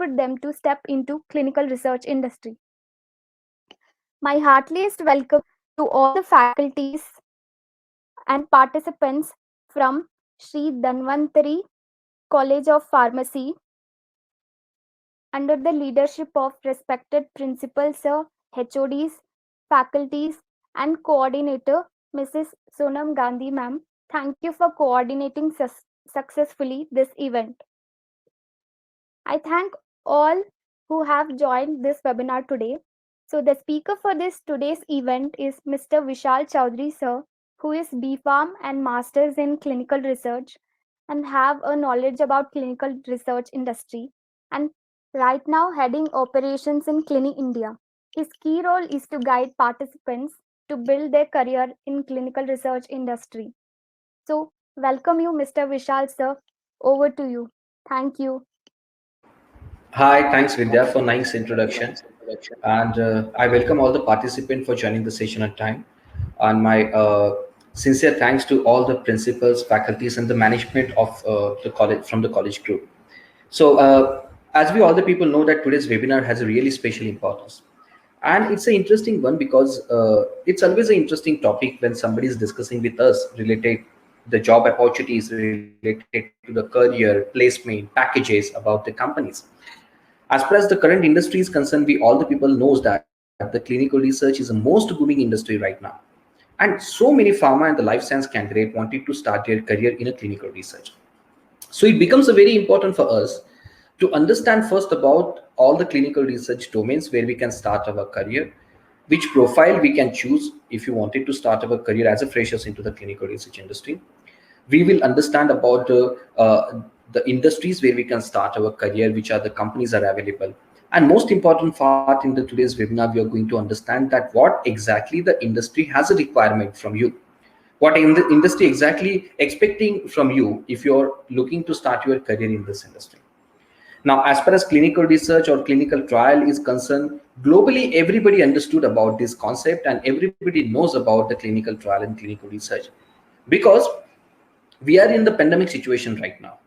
inspire them to step into clinical research industry. My heartiest welcome to all the faculties and participants from Shree Dhanvantary College of Pharmacy under the leadership of respected principal sir, HODs, faculties, and coordinator Mrs. Sonam Gandhi ma'am. Thank you for coordinating successfully this event. I thank all who have joined this webinar today. So the speaker for this today's event is Mr. Vishal Chowdhury sir, who is B.Pharm and Masters in Clinical Research and have a knowledge about clinical research industry and right now heading operations in CLINI India. His key role is to guide participants to build their career in clinical research industry. So welcome you Mr. Vishal sir. Over to you. Thank you. Hi, thanks Vidya for nice introduction. And I welcome all the participants for joining the session on time. And my sincere thanks to all the principals, faculties, and the management of the college from the college group. So, as we all the people know that today's webinar has a really special importance. And it's an interesting one because it's always an interesting topic when somebody is discussing with us related the job opportunities related to the career, placement, packages about the companies. As far as the current industry is concerned, we all the people knows that the clinical research is the most booming industry right now. And so many pharma and the life science candidate wanted to start their career in a clinical research. So it becomes a very important for us to understand first about all the clinical research domains where we can start our career, which profile we can choose if you wanted to start our career as a freshers into the clinical research industry. We will understand about the industries where we can start our career, which are the companies are available. And most important part in the today's webinar, we are going to understand that what exactly the industry has a requirement from you. What in the industry exactly expecting from you if you're looking to start your career in this industry. Now, as far as clinical research or clinical trial is concerned, globally, everybody understood about this concept and everybody knows about the clinical trial and clinical research because we are in the pandemic situation right now.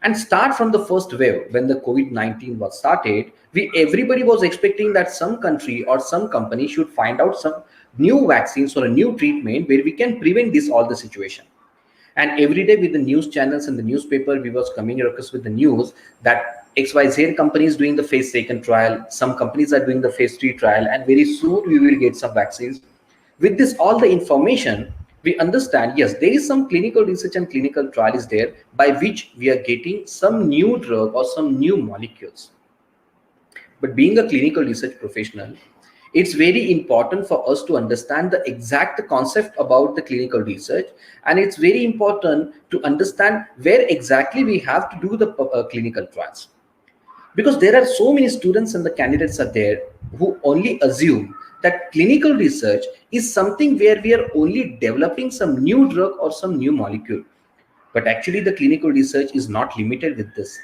And start from the first wave when the COVID-19 was started, everybody was expecting that some country or some company should find out some new vaccines or a new treatment where we can prevent this all the situation. And every day with the news channels and the newspaper, we was coming across with the news that XYZ company is doing the phase second trial, some companies are doing the phase 3 trial, and very soon we will get some vaccines. With this, all the information, we understand, yes, there is some clinical research and clinical trial is there by which we are getting some new drug or some new molecules. But being a clinical research professional, it's very important for us to understand the exact concept about the clinical research, and it's very important to understand where exactly we have to do the clinical trials, because there are so many students and the candidates are there who only assume that clinical research is something where we are only developing some new drug or some new molecule. But actually the clinical research is not limited with this.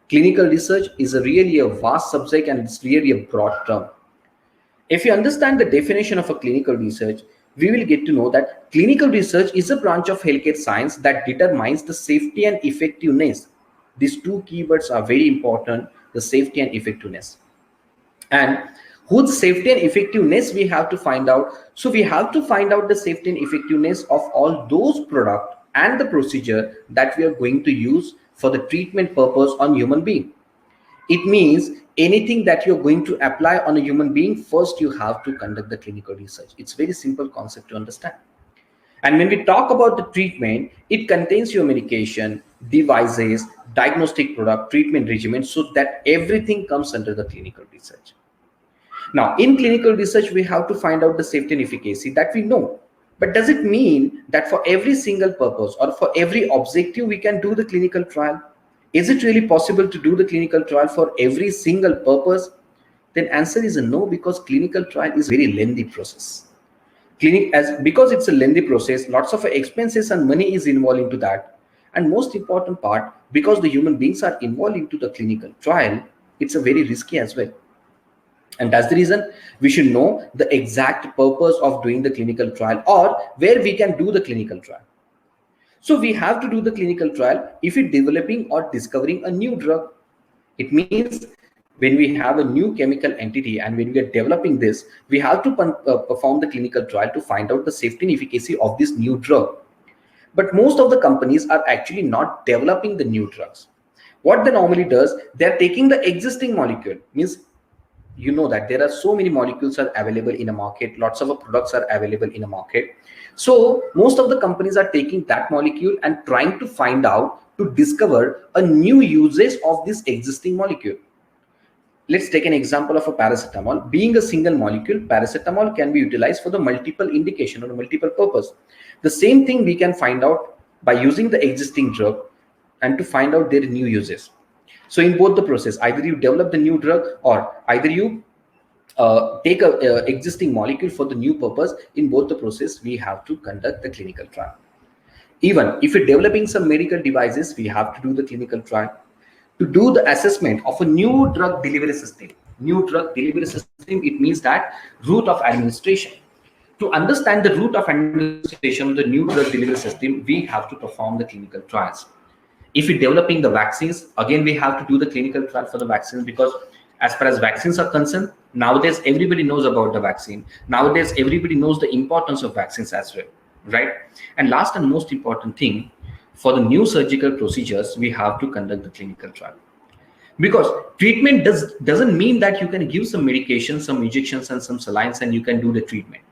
Clinical research is really a vast subject and it's really a broad term. If you understand the definition of a clinical research, we will get to know that clinical research is a branch of healthcare science that determines the safety and effectiveness. These two keywords are very important, the safety and effectiveness. And whose safety and effectiveness we have to find out. So we have to find out the safety and effectiveness of all those products and the procedure that we are going to use for the treatment purpose on human being. It means anything that you're going to apply on a human being, first you have to conduct the clinical research. It's very simple concept to understand. And when we talk about the treatment, it contains your medication, devices, diagnostic product, treatment regimen, so that everything comes under the clinical research. Now, in clinical research, we have to find out the safety and efficacy that we know. But does it mean that for every single purpose or for every objective, we can do the clinical trial? Is it really possible to do the clinical trial for every single purpose? Then answer is a no, because clinical trial is very lengthy process. Because it's a lengthy process, lots of expenses and money is involved into that. And most important part, because the human beings are involved into the clinical trial, it's a very risky as well. And that's the reason we should know the exact purpose of doing the clinical trial or where we can do the clinical trial. So we have to do the clinical trial if we're developing or discovering a new drug. It means when we have a new chemical entity and when we are developing this, we have to perform the clinical trial to find out the safety and efficacy of this new drug. But most of the companies are actually not developing the new drugs. What they normally does, they're taking the existing molecule, means you know that there are so many molecules are available in a market, lots of products are available in a market. So most of the companies are taking that molecule and trying to find out to discover a new usage of this existing molecule. Let's take an example of a paracetamol. Being a single molecule, paracetamol can be utilized for the multiple indication or multiple purpose. The same thing we can find out by using the existing drug and to find out their new uses. So in both the process, either you develop the new drug or either you take a existing molecule for the new purpose. In both the process, we have to conduct the clinical trial. Even if you're developing some medical devices, we have to do the clinical trial to do the assessment of a new drug delivery system. New drug delivery system, it means that route of administration. To understand the route of administration of the new drug delivery system, we have to perform the clinical trials. If we're developing the vaccines, again, we have to do the clinical trial for the vaccines, because as far as vaccines are concerned, nowadays everybody knows about the vaccine. Nowadays everybody knows the importance of vaccines as well, right? And last and most important thing, for the new surgical procedures, we have to conduct the clinical trial. Because treatment doesn't mean that you can give some medication, some injections and some salines and you can do the treatment.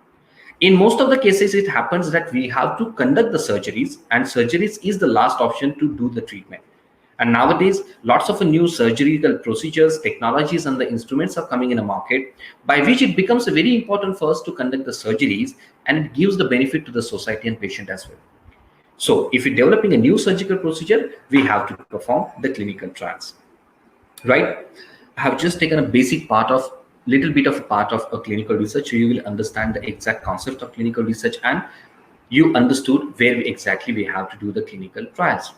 In most of the cases, it happens that we have to conduct the surgeries, and surgeries is the last option to do the treatment. And nowadays, lots of new surgical procedures, technologies, and the instruments are coming in a market, by which it becomes very important for us to conduct the surgeries, and it gives the benefit to the society and patient as well. So if you're developing a new surgical procedure, we have to perform the clinical trials, right? I have just taken a basic part of little bit of a part of a clinical research, so you will understand the exact concept of clinical research and you understood where exactly we have to do the clinical trials.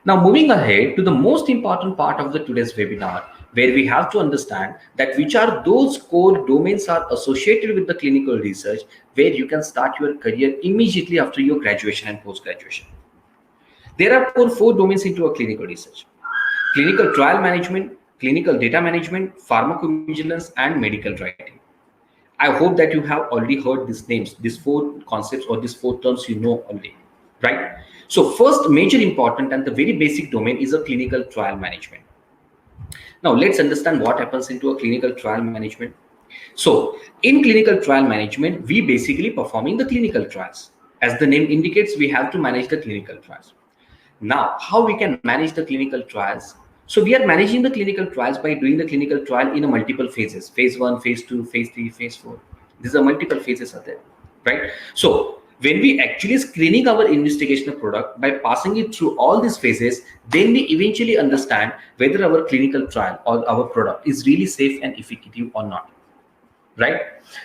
Now moving ahead to the most important part of the today's webinar, where we have to understand that which are those core domains are associated with the clinical research, where you can start your career immediately after your graduation and post graduation. There are four domains into a clinical research: clinical trial management, clinical data management, pharmacovigilance, and medical writing. I hope that you have already heard these names, these four concepts or these four terms you know already, right? So first major important and the very basic domain is a clinical trial management. Now let's understand what happens into a clinical trial management. So in clinical trial management, we basically performing the clinical trials. As the name indicates, we have to manage the clinical trials. Now, how we can manage the clinical trials? So we are managing the clinical trials by doing the clinical trial in a multiple phases: phase 1, phase 2, phase 3, phase 4. These are multiple phases are there, right? So when we actually screening our investigational product by passing it through all these phases, then we eventually understand whether our clinical trial or our product is really safe and effective or not, right?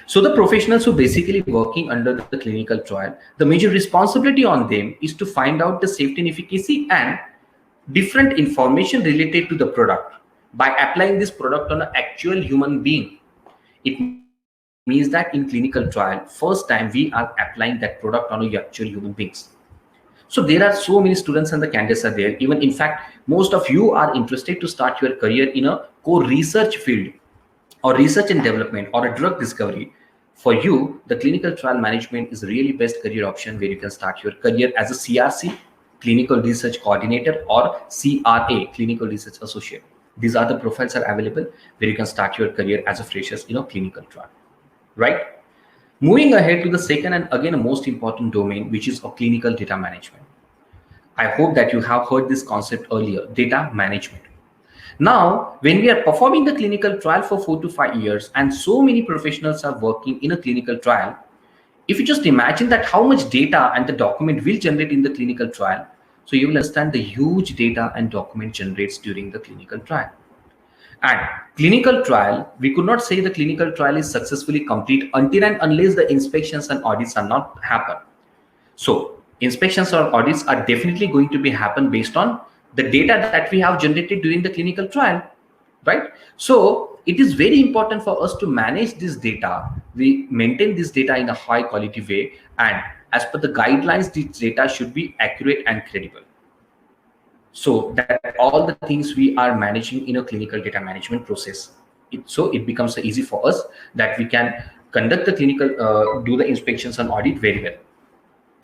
So the professionals who basically working under the clinical trial, the major responsibility on them is to find out the safety and efficacy and different information related to the product by applying this product on an actual human being. It means that in clinical trial, first time we are applying that product on a actual human beings. So there are so many students and the candidates are there. Even in fact, most of you are interested to start your career in a core research field or research and development or a drug discovery. For you, the clinical trial management is really best career option, where you can start your career as a CRC, clinical research coordinator, or CRA, clinical research associate. These are the profiles are available where you can start your career as a freshers in a clinical trial, right? Moving ahead to the second and again a most important domain, which is a clinical data management. I hope that you have heard this concept earlier, data management. Now, when we are performing the clinical trial for 4 to 5 years and so many professionals are working in a clinical trial, if you just imagine that how much data and the document will generate in the clinical trial, so you will understand the huge data and document generates during the clinical trial. And clinical trial, we could not say the clinical trial is successfully complete until and unless the inspections and audits are not happen. So inspections or audits are definitely going to be happen based on the data that we have generated during the clinical trial, right? So it is very important for us to manage this data. We maintain this data in a high quality way, and as per the guidelines, this data should be accurate and credible. so that all the things we are managing in a clinical data management process, so it becomes easy for us that we can conduct the clinical do the inspections and audit very well,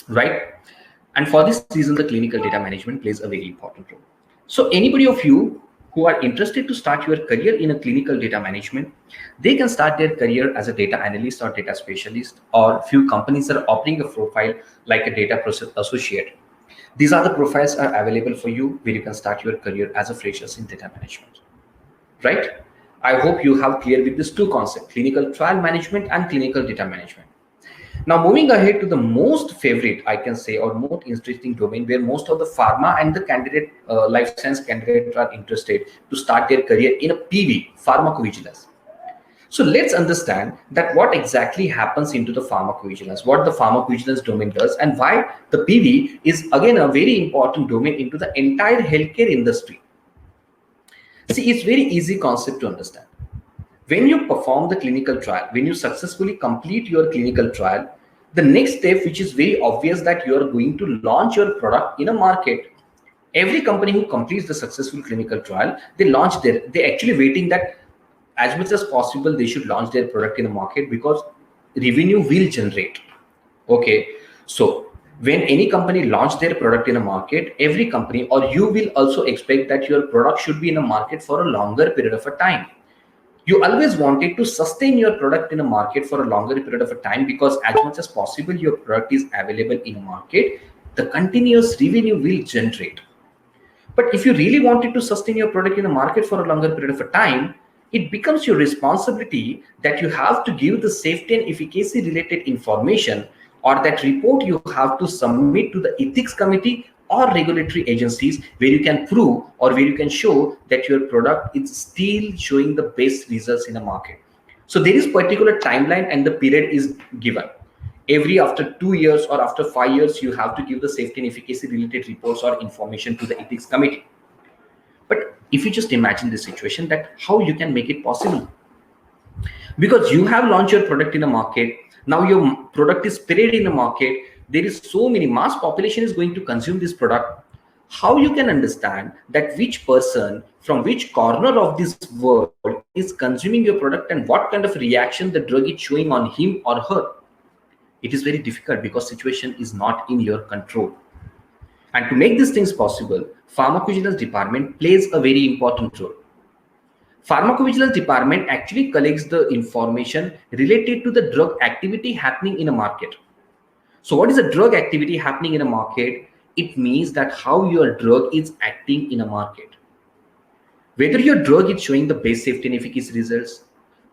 right? And for this reason, the clinical data management plays a very important role. So anybody of you who are interested to start your career in a clinical data management, they can start their career as a data analyst or data specialist, or few companies are offering a profile like a data process associate. These are the profiles are available for you where you can start your career as a freshers in data management, right? I hope you have clear with these two concepts, clinical trial management and clinical data management. Now, moving ahead to the most favorite, I can say, or most interesting domain where most of the pharma and the candidate, life science candidates are interested to start their career in a PV, pharmacovigilance. So let's understand that what exactly happens into the pharmacovigilance, what the pharmacovigilance domain does, and why the PV is again a very important domain into the entire healthcare industry. See, it's very easy concept to understand. When you perform the clinical trial, when you successfully complete your clinical trial, the next step, which is very obvious, that you are going to launch your product in a market. Every company who completes the successful clinical trial, they actually waiting that as much as possible they should launch their product in the market because revenue will generate. Okay, so when any company launch their product in a market, every company or you will also expect that your product should be in a market for a longer period of a time. You always wanted to sustain your product in a market for a longer period of a time because as much as possible your product is available in a market, the continuous revenue will generate. But if you really wanted to sustain your product in a market for a longer period of a time, it becomes your responsibility that you have to give the safety and efficacy related information, or that report you have to submit to the ethics committee or regulatory agencies where you can prove or where you can show that your product is still showing the best results in the market. So there is particular timeline and the period is given. Every after 2 years or after 5 years, you have to give the safety and efficacy related reports or information to the ethics committee. But if you just imagine the situation that how you can make it possible, because you have launched your product in a market, now your product is spread in the market, there is so many mass population is going to consume this product. How you can understand that which person from which corner of this world is consuming your product and what kind of reaction the drug is showing on him or her? It is very difficult because situation is not in your control. And to make these things possible, pharmacovigilance department plays a very important role. Pharmacovigilance department actually collects the information related to the drug activity happening in a market. So what is a drug activity happening in a market? It means that how your drug is acting in a market. Whether your drug is showing the best safety and efficacy results,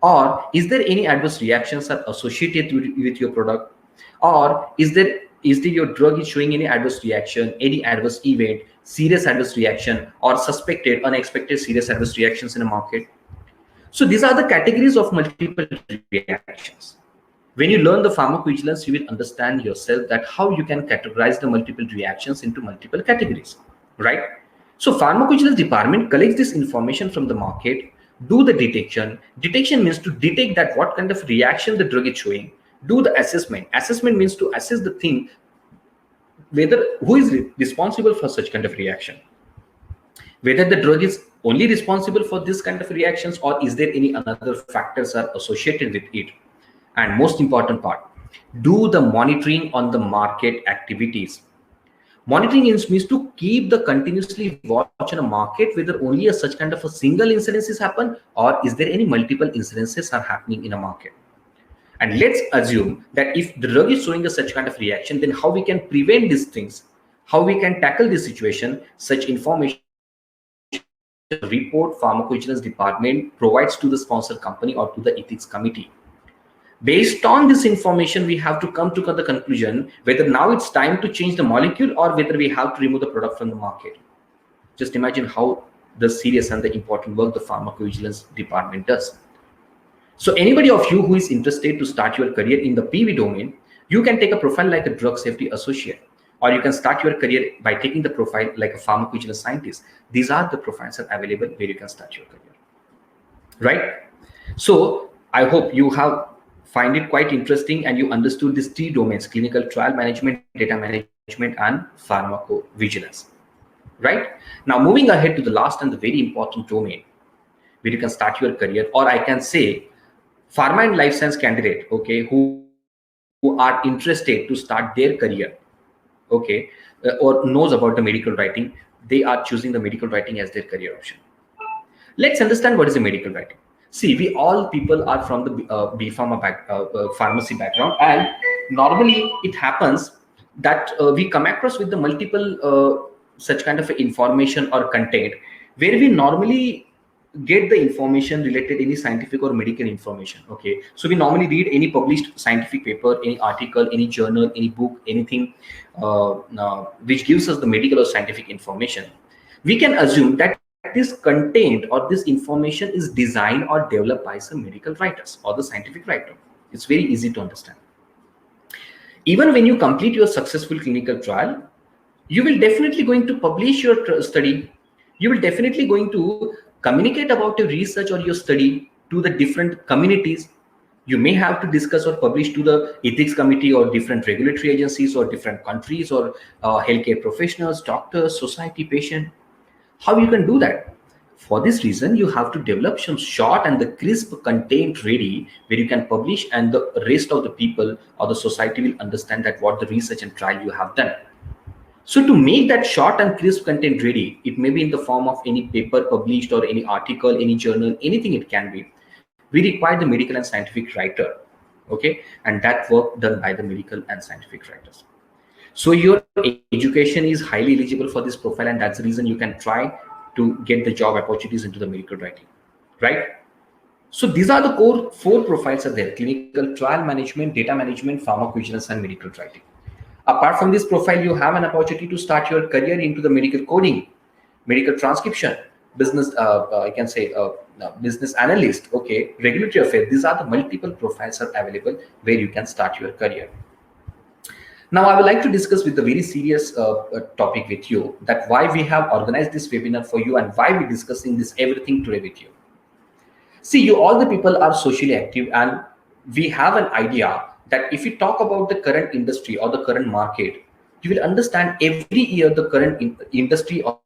or is there any adverse reactions are associated with your product, or is there your drug is showing any adverse reaction, any adverse event, serious adverse reaction, or suspected unexpected serious adverse reactions in a market. So these are the categories of multiple reactions. When you learn the pharmacovigilance, you will understand yourself that how you can categorize the multiple reactions into multiple categories, right? So pharmacovigilance department collects this information from the market, do the detection. Detection means to detect that what kind of reaction the drug is showing. Do the assessment. Assessment means to assess the thing, whether who is responsible for such kind of reaction. Whether the drug is only responsible for this kind of reactions or is there any other factors are associated with it. And most important part, do the monitoring on the market activities. Monitoring means to keep the continuously watch on a market whether only a such kind of a single incidences happen or is there any multiple incidences are happening in a market. And let's assume that if the drug is showing a such kind of reaction, then how we can prevent these things, how we can tackle this situation. Such information report pharmacovigilance department provides to the sponsor company or to the ethics committee. Based on this information, we have to come to the conclusion whether now it's time to change the molecule or whether we have to remove the product from the market. Just imagine how the serious and the important work the pharmacovigilance department does. So anybody of you who is interested to start your career in the PV domain, you can take a profile like a drug safety associate, or you can start your career by taking the profile like a pharmacovigilance scientist. These are the profiles that are available where you can start your career, right? So I hope you have find it quite interesting and you understood these three domains: clinical trial management, data management, and pharmacovigilance. right? Now, moving ahead to the last and the very important domain where you can start your career, or I can say pharma and life science candidate, okay, who are interested to start their career, okay, or knows about the medical writing, they are choosing the medical writing as their career option. Let's understand what is a medical writing. See, we all people are from the B Pharma pharmacy background, and normally it happens that we come across with the multiple such kind of information or content where we normally get the information related any scientific or medical information. Okay, so we normally read any published scientific paper, any article, any journal, any book, anything which gives us the medical or scientific information. We can assume that this content or this information is designed or developed by some medical writers or the scientific writer. It's very easy to understand. Even when you complete your successful clinical trial, you will definitely going to publish your study. You will definitely going to communicate about your research or your study to the different communities. You may have to discuss or publish to the ethics committee or different regulatory agencies or different countries or healthcare professionals, doctors, society, patient. How you can do that? For this reason, you have to develop some short and the crisp content ready where you can publish, and the rest of the people or the society will understand that what the research and trial you have done. So to make that short and crisp content ready, it may be in the form of any paper published or any article, any journal, anything it can be. We require the medical and scientific writer, okay, and that work done by the medical and scientific writers. So your education is highly eligible for this profile, and that's the reason you can try to get the job opportunities into the medical writing, right? So these are the core four profiles are there: clinical trial management, data management, pharmacovigilance, and medical writing. Apart from this profile, you have an opportunity to start your career into the medical coding, medical transcription, business, I can say business analyst, okay, regulatory affairs. These are the multiple profiles are available where you can start your career. Now, I would like to discuss with the very serious topic with you, that why we have organized this webinar for you and why we're discussing this everything today with you. See, you all the people are socially active, and we have an idea that if you talk about the current industry or the current market, you will understand every year the current industry or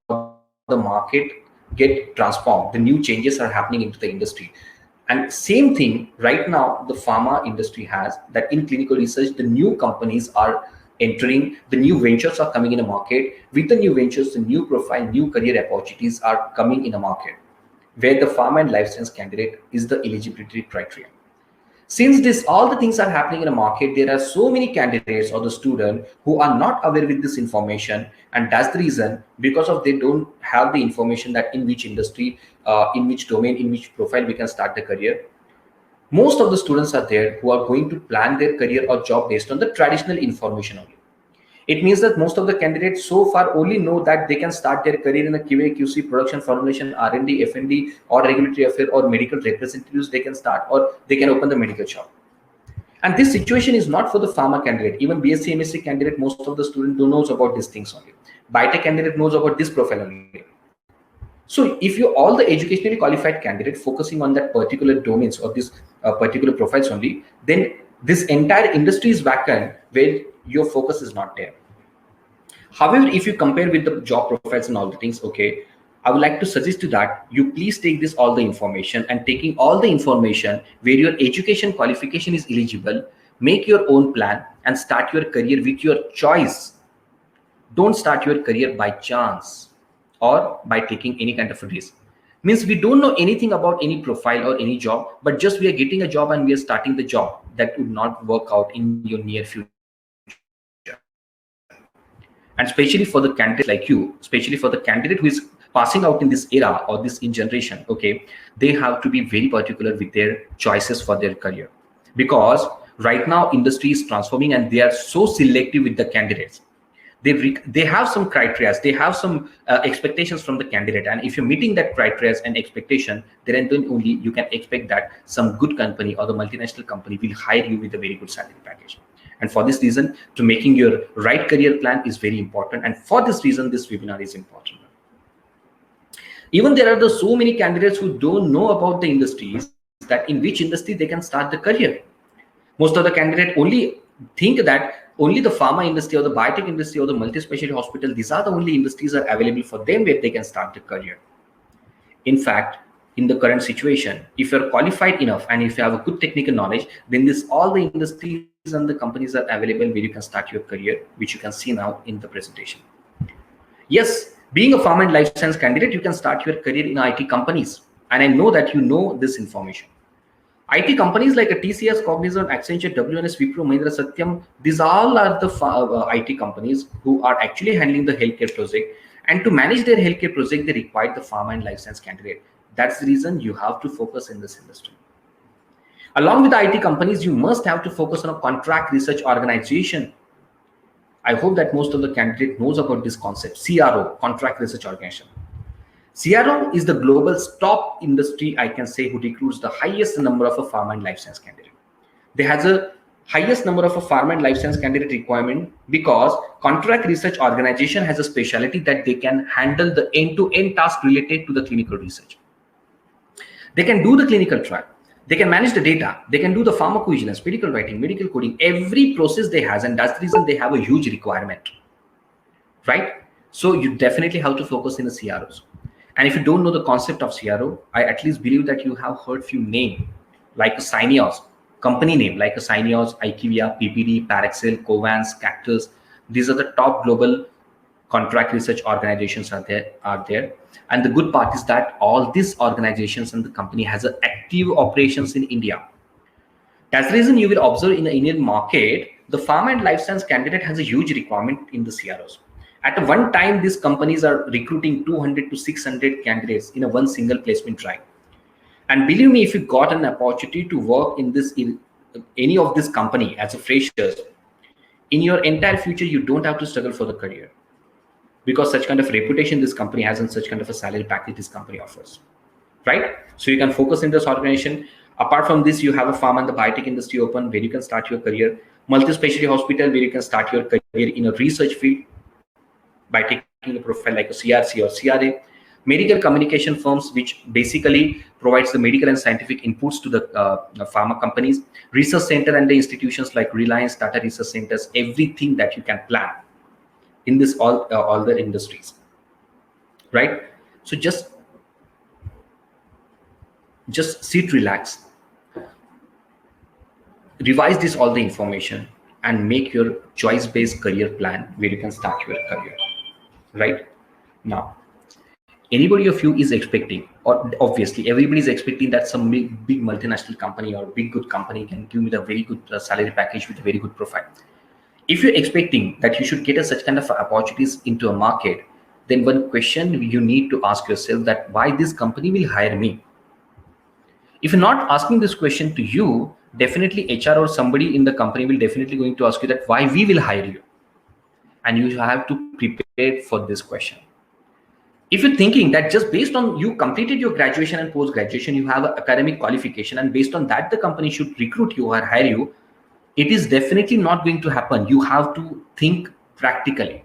the market get transformed. The new changes are happening into the industry. And same thing right now the pharma industry has, that in clinical research, the new companies are entering, the new ventures are coming in a market. With the new ventures, the new profile, new career opportunities are coming in a market where the pharma and life science candidate is the eligibility criteria. Since this all the things are happening in a market, there are so many candidates or the student who are not aware with this information, and that's the reason, because of they don't have the information that in which industry, in which domain, in which profile we can start the career. Most of the students are there who are going to plan their career or job based on the traditional information only. It means that most of the candidates so far only know that they can start their career in a QA, QC, production, formulation, R&D, F&D, or regulatory affair, or medical representatives. They can start, or they can open the medical shop. And this situation is not for the pharma candidate. Even BSc, MSc candidate, most of the student don't knows about these things only. Biotech candidate knows about this profile only. So if you all the educationally qualified candidate focusing on that particular domains or this particular profiles only, then this entire industry is vacant where your focus is not there. However, if you compare with the job profiles and all the things, okay, I would like to suggest to that you please take this all the information, and taking all the information where your education qualification is eligible, make your own plan and start your career with your choice. Don't start your career by chance or by taking any kind of a risk. Means we don't know anything about any profile or any job, but just we are getting a job and we are starting the job. That would not work out in your near future. And especially for the candidates like you, especially for the candidate who is passing out in this era or this in generation, okay, they have to be very particular with their choices for their career, because right now industry is transforming and they are so selective with the candidates. They have some criteria, they have some expectations from the candidate, and if you're meeting that criteria and expectation, then only you can expect that some good company or the multinational company will hire you with a very good salary package. And for this reason, to making your right career plan is very important, and for this reason this webinar is important. Even there are so many candidates who don't know about the industries, that in which industry they can start the career. Most of the candidate only think that Only the pharma industry or the biotech industry or the multi-specialty hospital, these are the only industries are available for them where they can start their career. In fact, in the current situation, if you're qualified enough and if you have a good technical knowledge, then this all the industries and the companies are available where you can start your career, which you can see now in the presentation. Yes, being a pharma and life science candidate, you can start your career in IT companies. And I know that you know this information. IT companies like a TCS, Cognizant, Accenture, WNS, Wipro, Mahindra, Satyam, these all are the IT companies who are actually handling the healthcare project. And to manage their healthcare project, they require the pharma and life science candidate. That's the reason you have to focus in this industry. Along with the IT companies, you must have to focus on a contract research organization. I hope that most of the candidate knows about this concept, CRO, contract research organization. CRO is the global top industry, I can say, who recruits the highest number of a pharma and life science candidate. They has a highest number of a pharma and life science candidate requirement because contract research organization has a specialty that they can handle the end-to-end task related to the clinical research. They can do the clinical trial. They can manage the data. They can do the pharmacovigilance, medical writing, medical coding, every process they has, and that's the reason they have a huge requirement, right? So you definitely have to focus in the CROs. And if you don't know the concept of CRO, I at least believe that you have heard few names like a Syneos, company name like a Syneos, IQVIA, PPD, Paraxel, Covance, Cactus. These are the top global contract research organizations are there. And the good part is that all these organizations and the company has a active operations in India. That's the reason you will observe in the Indian market, the pharma and life science candidate has a huge requirement in the CROs. At one time, these companies are recruiting 200 to 600 candidates in a one single placement drive. And believe me, if you got an opportunity to work in any of this company as a freshers, in your entire future, you don't have to struggle for the career, because such kind of reputation this company has and such kind of a salary package this company offers, right? So you can focus in this organization. Apart from this, you have a pharma and the biotech industry open where you can start your career. Multi-specialty hospital where you can start your career in a research field by taking a profile like a CRC or CRA. Medical communication firms, which basically provides the medical and scientific inputs to the pharma companies. Research center and the institutions like Reliance, Tata Research Centers, everything that you can plan in this all the industries, right? So just sit, relax, revise this all the information and make your choice based career plan where you can start your career, right? Now, anybody of you is expecting, or obviously everybody is expecting, that some big multinational company or big good company can give me the very good salary package with a very good profile. If you're expecting that you should get such kind of opportunities into a market, then one question you need to ask yourself, that why this company will hire me? If you're not asking this question to you, definitely HR or somebody in the company will definitely going to ask you that why we will hire you. And you have to prepare for this question. If you're thinking that just based on you completed your graduation and post-graduation, you have an academic qualification, and based on that the company should recruit you or hire you, it is definitely not going to happen. You have to think practically.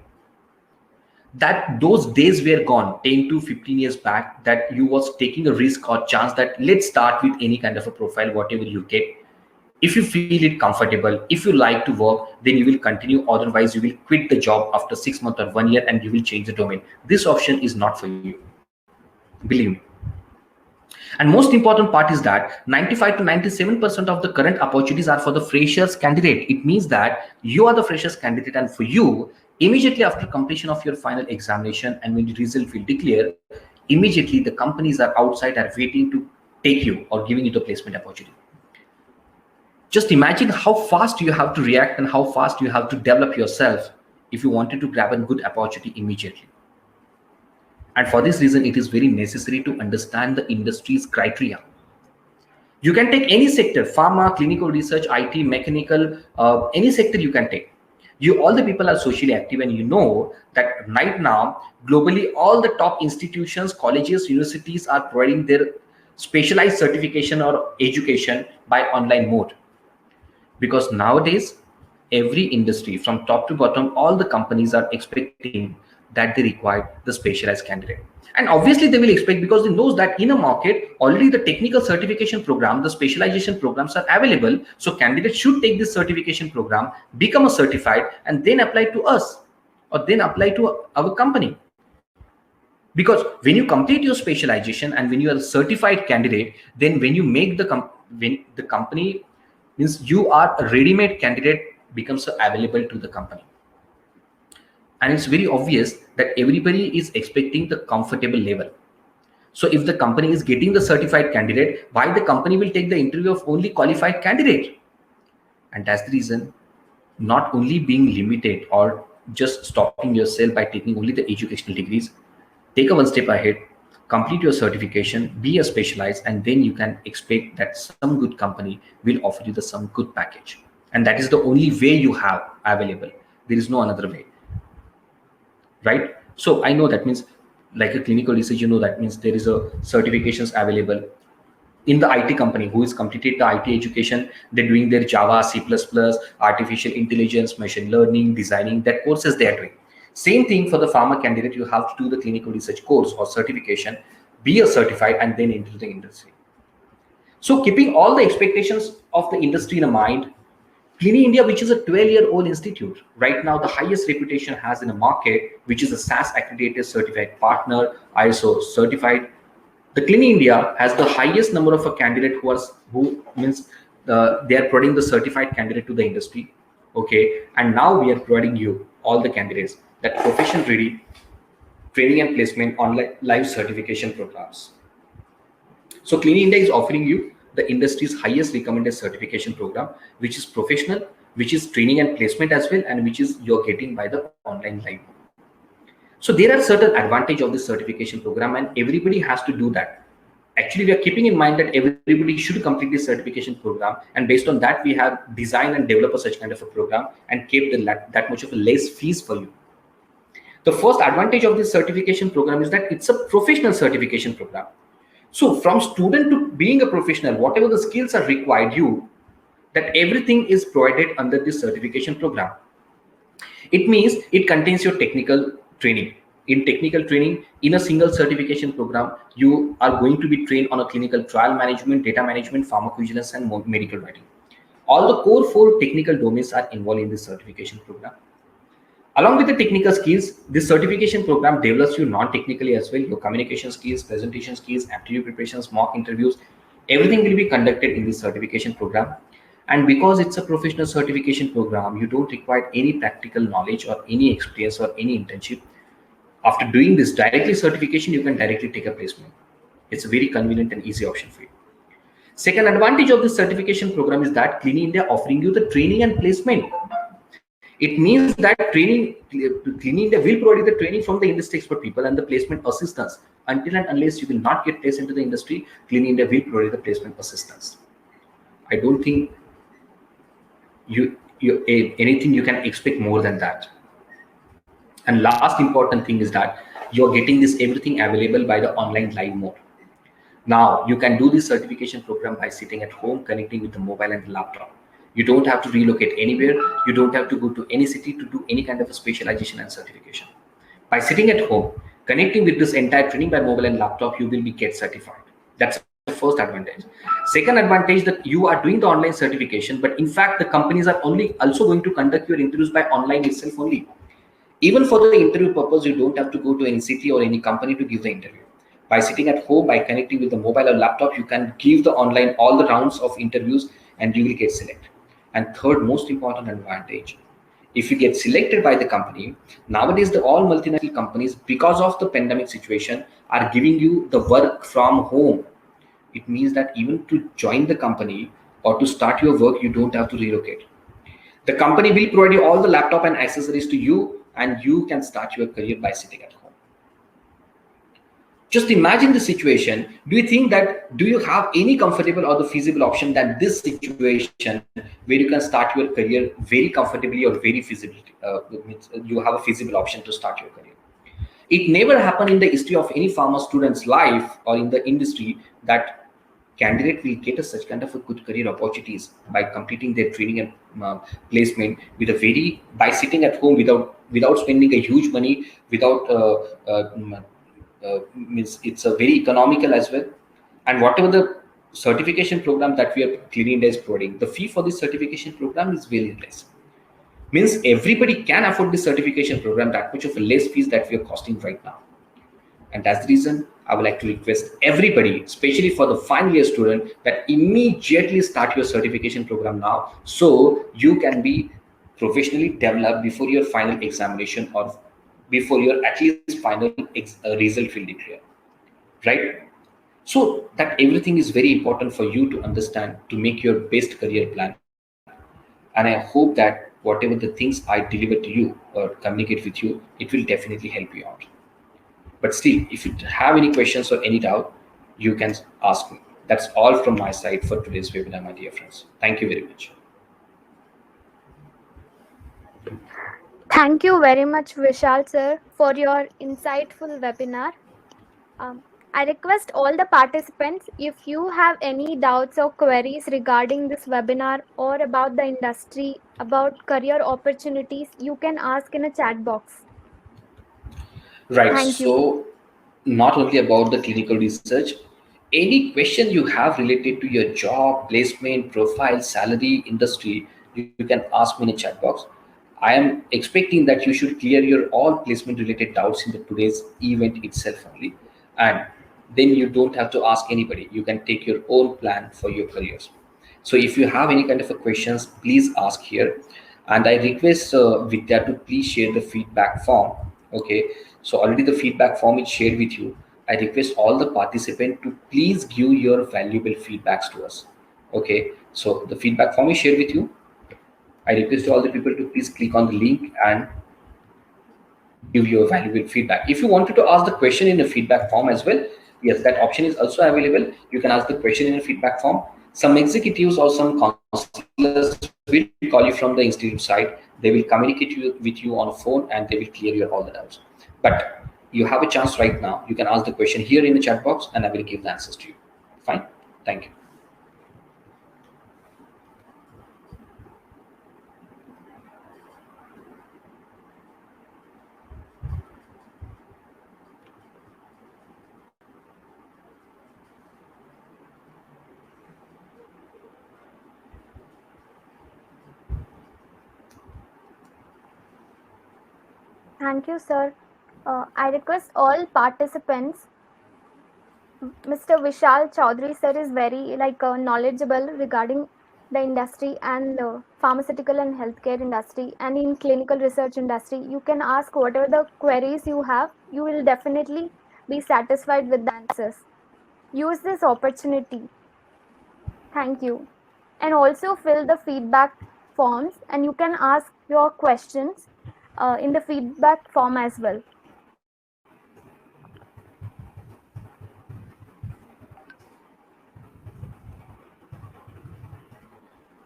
That those days were gone 10 to 15 years back, that you was taking a risk or chance that let's start with any kind of a profile, whatever you get. If you feel it comfortable, if you like to work, then you will continue. Otherwise, you will quit the job after 6 months or 1 year and you will change the domain. This option is not for you. Believe me. And most important part is that 95 to 97% of the current opportunities are for the freshers candidate. It means that you are the freshers candidate, and for you, immediately after completion of your final examination and when the result will declare, immediately the companies are outside, are waiting to take you or giving you the placement opportunity. Just imagine how fast you have to react and how fast you have to develop yourself if you wanted to grab a good opportunity immediately. And for this reason, it is very necessary to understand the industry's criteria. You can take any sector, pharma, clinical research, IT, mechanical, any sector you can take. All the people are socially active, and you know that right now, globally, all the top institutions, colleges, universities are providing their specialized certification or education by online mode. Because nowadays, every industry from top to bottom, all the companies are expecting that they require the specialized candidate. And obviously they will expect, because they knows that in a market already the technical certification program, the specialization programs are available. So candidates should take this certification program, become a certified, and then apply to us, or then apply to our company. Because when you complete your specialization and when you are a certified candidate, then when you make when the company, means you are a ready-made candidate, becomes available to the company. And it's very obvious that everybody is expecting the comfortable level. So if the company is getting the certified candidate, why the company will take the interview of only qualified candidate? And that's the reason, not only being limited or just stopping yourself by taking only the educational degrees, take a one step ahead, complete your certification, be a specialized, and then you can expect that some good company will offer you the some good package. And that is the only way you have available. There is no another way, right? So I know that means, like a clinical research, that means there is a certifications available in the IT company who is completed the IT education. They're doing their Java, C++, artificial intelligence, machine learning, designing, that courses they are doing. Same thing for the pharma candidate. You have to do the clinical research course or certification, be a certified, and then enter the industry. So keeping all the expectations of the industry in mind, CLINI India, which is a 12-year-old institute, right now the highest reputation has in the market, which is a SAS accredited certified partner, ISO certified. The CLINI India has the highest number of a candidate who means they are providing the certified candidate to the industry. Okay, and now we are providing you all the candidates that profession ready training and placement online live certification programs. So CLINI India is offering you the industry's highest recommended certification program, which is professional, which is training and placement as well, and which is you're getting by the online live. So there are certain advantage of this certification program, and everybody has to do that. Actually, we are keeping in mind that everybody should complete this certification program, and based on that, we have designed and developed such kind of a program and kept that much of a less fees for you. The first advantage of this certification program is that it's a professional certification program. So from student to being a professional, whatever the skills are required, that everything is provided under this certification program. It means it contains your technical training. In technical training, in a single certification program, you are going to be trained on a clinical trial management, data management, pharmacovigilance, and medical writing. All the core 4 technical domains are involved in this certification program. Along with the technical skills, this certification program develops you non-technically as well. Your communication skills, presentation skills, aptitude preparations, mock interviews, everything will be conducted in this certification program. And because it's a professional certification program, you don't require any practical knowledge or any experience or any internship. After doing this directly certification, you can directly take a placement. It's a very convenient and easy option for you. Second advantage of this certification program is that CLINI India offering you the training and placement. It means that CLINI India will provide you the training from the industry expert people and the placement assistance. Until and unless you will not get placed into the industry, CLINI India will provide the placement assistance. I don't think anything you can expect more than that. And last important thing is that you're getting this everything available by the online live mode. Now you can do this certification program by sitting at home, connecting with the mobile and the laptop. You don't have to relocate anywhere. You don't have to go to any city to do any kind of a specialization and certification. By sitting at home, connecting with this entire training by mobile and laptop, you will be get certified. That's the first advantage. Second advantage, that you are doing the online certification, but in fact the companies are also going to conduct your interviews by online itself only. Even for the interview purpose, you don't have to go to any city or any company to give the interview. By sitting at home, by connecting with the mobile or laptop, you can give the online all the rounds of interviews and you will get selected. And third most important advantage, if you get selected by the company, nowadays the all multinational companies, because of the pandemic situation, are giving you the work from home. It means that even to join the company or to start your work, you don't have to relocate. The company will provide you all the laptop and accessories to you, and you can start your career by sitting at home. Just imagine the situation. Do you have any comfortable or the feasible option than this situation where you can start your career very comfortably or very feasibly? You have a feasible option to start your career. It never happened in the history of any pharma student's life or in the industry that candidate will get a such kind of a good career opportunities by completing their training and placement with a very by sitting at home without spending a huge money without means it's a very economical as well. And whatever the certification program that we are CLINI India is providing, the fee for this certification program is very less. Means everybody can afford this certification program, that much of a less fees that we are costing right now. And that's the reason I would like to request everybody, especially for the final year student, that immediately start your certification program now so you can be professionally developed before your final examination or before your at least final result will declare. Right? So that everything is very important for you to understand to make your best career plan. And I hope that whatever the things I deliver to you or communicate with you, it will definitely help you out. But still, if you have any questions or any doubt, you can ask me. That's all from my side for today's webinar, my dear friends. Thank you very much. Thank you very much, Vishal sir, for your insightful webinar. I request all the participants, if you have any doubts or queries regarding this webinar or about the industry, about career opportunities, you can ask in a chat box. Right. Thank you. So, not only about the clinical research, any question you have related to your job, placement, profile, salary, industry, you can ask me in a chat box. I am expecting that you should clear your all placement related doubts in the today's event itself only. And then you don't have to ask anybody. You can take your own plan for your careers. So if you have any kind of a questions, please ask here. And I request Vidya to please share the feedback form. Okay. So already the feedback form is shared with you. I request all the participants to please give your valuable feedbacks to us. Okay. So the feedback form is shared with you. I request all the people to please click on the link and give your valuable feedback. If you wanted to ask the question in a feedback form as well, yes, that option is also available. You can ask the question in a feedback form. Some executives or some counselors will call you from the institute side. They will communicate with you on phone and they will clear your all the doubts. But you have a chance right now. You can ask the question here in the chat box and I will give the answers to you. Fine. Thank you. Thank you, sir. I request all participants. Mr. Vishal Chaudhary sir is very knowledgeable regarding the industry and pharmaceutical and healthcare industry and in clinical research industry. You can ask whatever the queries you have. You will definitely be satisfied with the answers. Use this opportunity. Thank you. And also fill the feedback forms and you can ask your questions in the feedback form as well.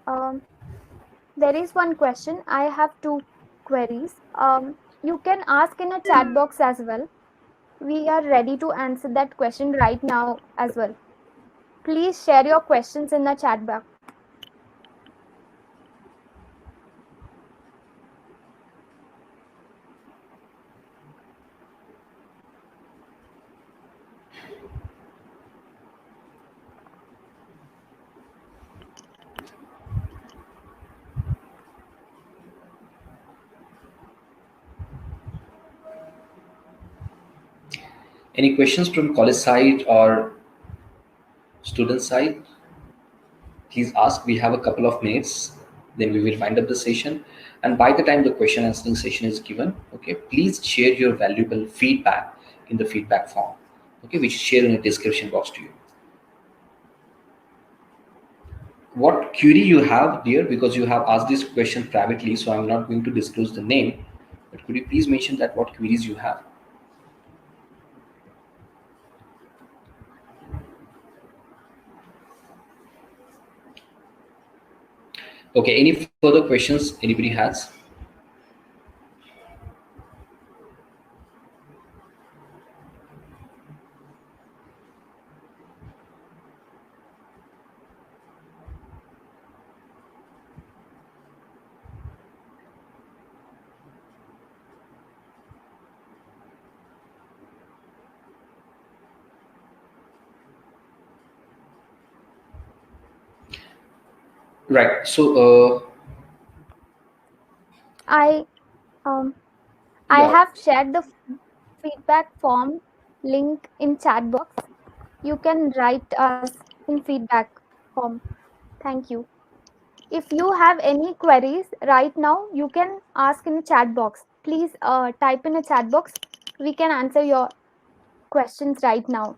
Um, there is one question. I have two queries. You can ask in a chat box as well. We are ready to answer that question right now as well. Please share your questions in the chat box. Any questions from college side or student side? Please ask. We have a couple of minutes, then we will wind up the session. And by the time the question answering session is given, okay, please share your valuable feedback in the feedback form, okay, which is shared in the description box to you. What query you have, dear, because you have asked this question privately, so I'm not going to disclose the name, but could you please mention that what queries you have? Okay, any further questions anybody has? Right. So, I um, I yeah. have shared the feedback form link in chat box. You can write us in feedback form. Thank you. If you have any queries right now, you can ask in the chat box. Please type in a chat box. We can answer your questions right now.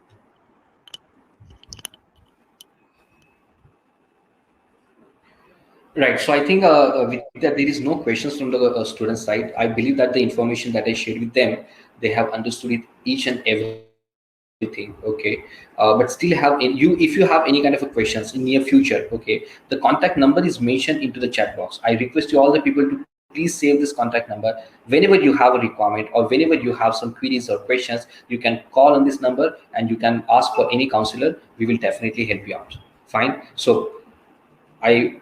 Right. So I think with that, there is no questions from the student side. I believe that the information that I shared with them, they have understood it each and everything. Okay. But still have in you, if you have any kind of a questions in near future, okay, the contact number is mentioned into the chat box. I request you all the people to please save this contact number. Whenever you have a requirement or whenever you have some queries or questions, you can call on this number and you can ask for any counselor. We will definitely help you out. Fine. So I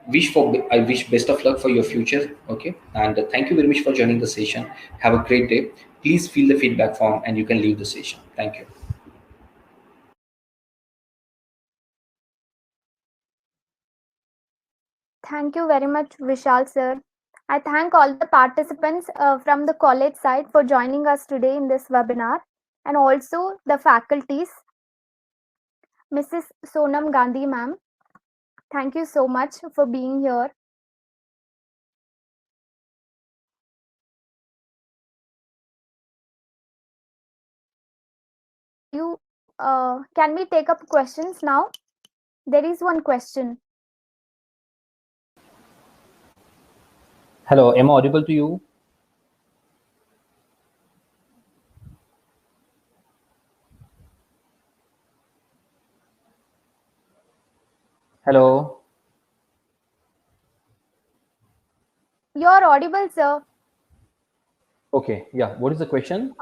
I wish best of luck for your future. Okay, and thank you very much for joining the session. Have a great day. Please fill the feedback form and you can leave the session. Thank you. Thank you very much, Vishal sir. I thank all the participants from the college side for joining us today in this webinar, and also the faculties, Mrs. Sonam Gandhi ma'am. Thank you so much for being here. You can we take up questions now? There is one question. Hello, am I audible to you? Hello. You're audible, sir. Okay, yeah. What is the question?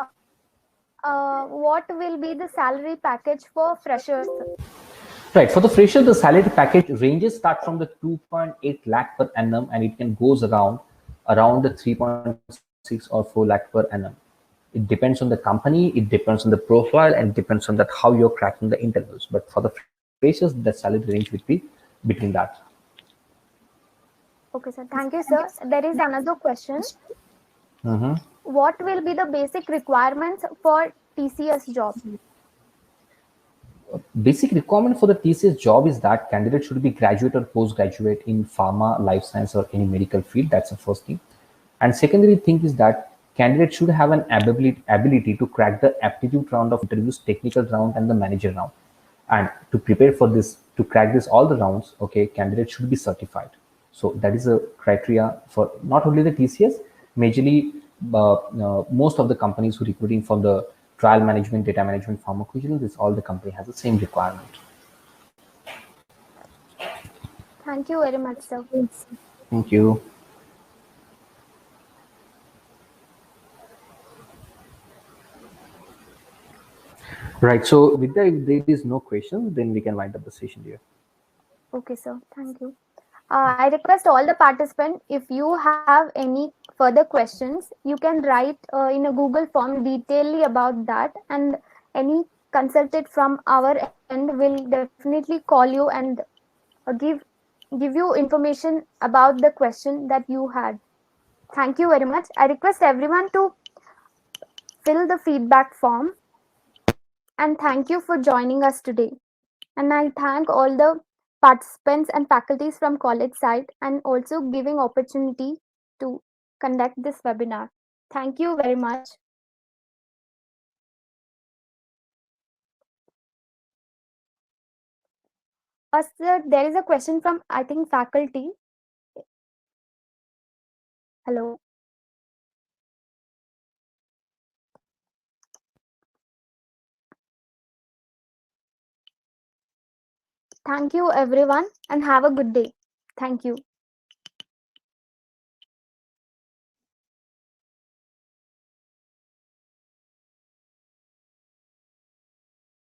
What will be the salary package for freshers? Right. For the fresher, the salary package ranges start from the 2.8 lakh per annum and it can goes around the 3.6 or 4 lakh per annum. It depends on the company, it depends on the profile, and it depends on that how you're cracking the interviews. But for the freshers, the salary range would be between that. Okay, sir. Thank you, sir. There is another question. Mhm. What will be the basic requirements for TCS job? Basic requirement for the TCS job is that candidate should be graduate or postgraduate in pharma, life science, or any medical field. That's the first thing. And secondary thing is that candidate should have an ability to crack the aptitude round of interviews, technical round, and the manager round. And to prepare for this, to crack this all the rounds, okay, candidate should be certified. So that is a criteria for not only the TCS, majorly most of the companies who recruiting from the trial management, data management, pharmacovigilance, this all the company has the same requirement. Thank you very much, sir. Thank you. Right. So with that, if there is no question, then we can wind up the session here. Okay, sir. Thank you. I request all the participants, if you have any further questions, you can write in a Google form detailedly about that, and any consultant from our end will definitely call you and give you information about the question that you had. Thank you very much. I request everyone to fill the feedback form, and thank you for joining us today. And I thank all the participants and faculties from college side and also giving opportunity to conduct this webinar. Thank you very much. Sir, there is a question from, I think, faculty. Hello. Thank you everyone and have a good day. Thank you.